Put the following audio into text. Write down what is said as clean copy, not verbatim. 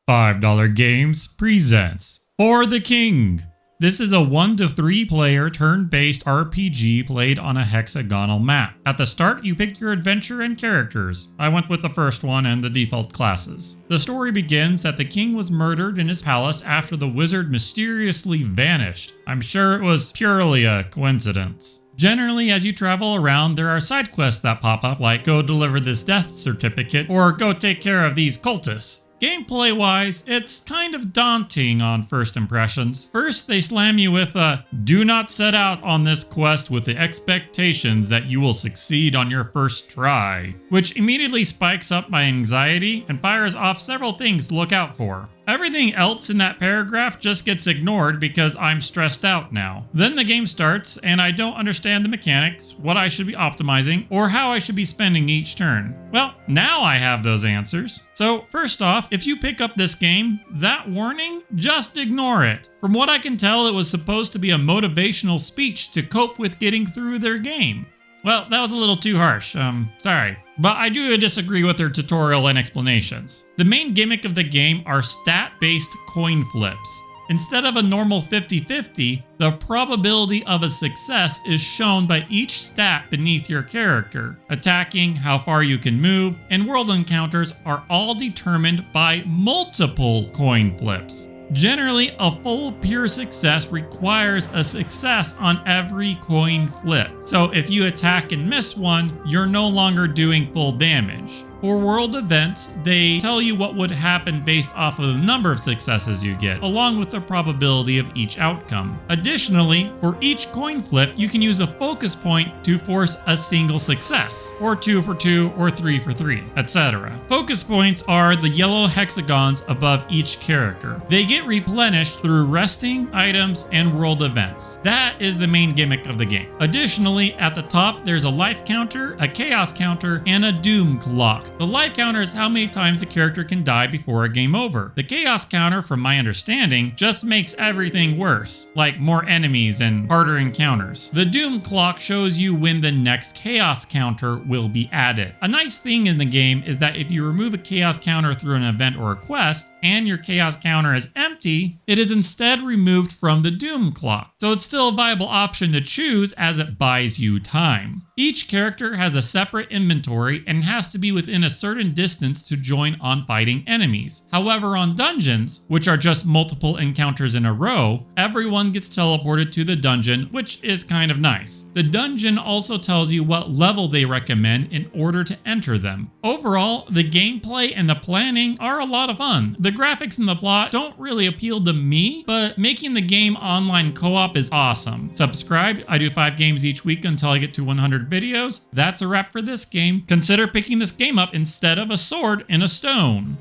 $5 Games presents For the King. This is a 1 to 3 player turn-based RPG played on a hexagonal map. At the start, you pick your adventure and characters. I went with the first one and the default classes. The story begins that the king was murdered in his palace after the wizard mysteriously vanished. I'm sure it was purely a coincidence. Generally, as you travel around, there are side quests that pop up like go deliver this death certificate or go take care of these cultists. Gameplay-wise, it's kind of daunting on first impressions. First, they slam you with a do not set out on this quest with the expectations that you will succeed on your first try, which immediately spikes up my anxiety and fires off several things to look out for. Everything else in that paragraph just gets ignored because I'm stressed out now. Then the game starts and I don't understand the mechanics, what I should be optimizing, or how I should be spending each turn. Well, now I have those answers. So first off, if you pick up this game, that warning, just ignore it. From what I can tell, it was supposed to be a motivational speech to cope with getting through their game. Well, that was a little too harsh, sorry. But I do disagree with their tutorial and explanations. The main gimmick of the game are stat-based coin flips. Instead of a normal 50-50, the probability of a success is shown by each stat beneath your character. Attacking, how far you can move, and world encounters are all determined by multiple coin flips. Generally, a full pure success requires a success on every coin flip. So if you attack and miss one, you're no longer doing full damage. For world events, they tell you what would happen based off of the number of successes you get, along with the probability of each outcome. Additionally, for each coin flip, you can use a focus point to force a single success, or 2 for 2, or 3 for 3, etc. Focus points are the yellow hexagons above each character. They get replenished through resting, items, and world events. That is the main gimmick of the game. Additionally, at the top, there's a life counter, a chaos counter, and a doom clock. The life counter is how many times a character can die before a game over. The chaos counter, from my understanding, just makes everything worse, like more enemies and harder encounters. The doom clock shows you when the next chaos counter will be added. A nice thing in the game is that if you remove a chaos counter through an event or a quest, and your chaos counter is empty, it is instead removed from the doom clock. So it's still a viable option to choose as it buys you time. Each character has a separate inventory and has to be within a certain distance to join on fighting enemies. However, on dungeons, which are just multiple encounters in a row, everyone gets teleported to the dungeon, which is kind of nice. The dungeon also tells you what level they recommend in order to enter them. Overall, the gameplay and the planning are a lot of fun. The graphics and the plot don't really appeal to me, but making the game online co-op is awesome. Subscribe, I do 5 games each week until I get to 100 videos. That's a wrap for this game. Consider picking this game up instead of a sword and a stone.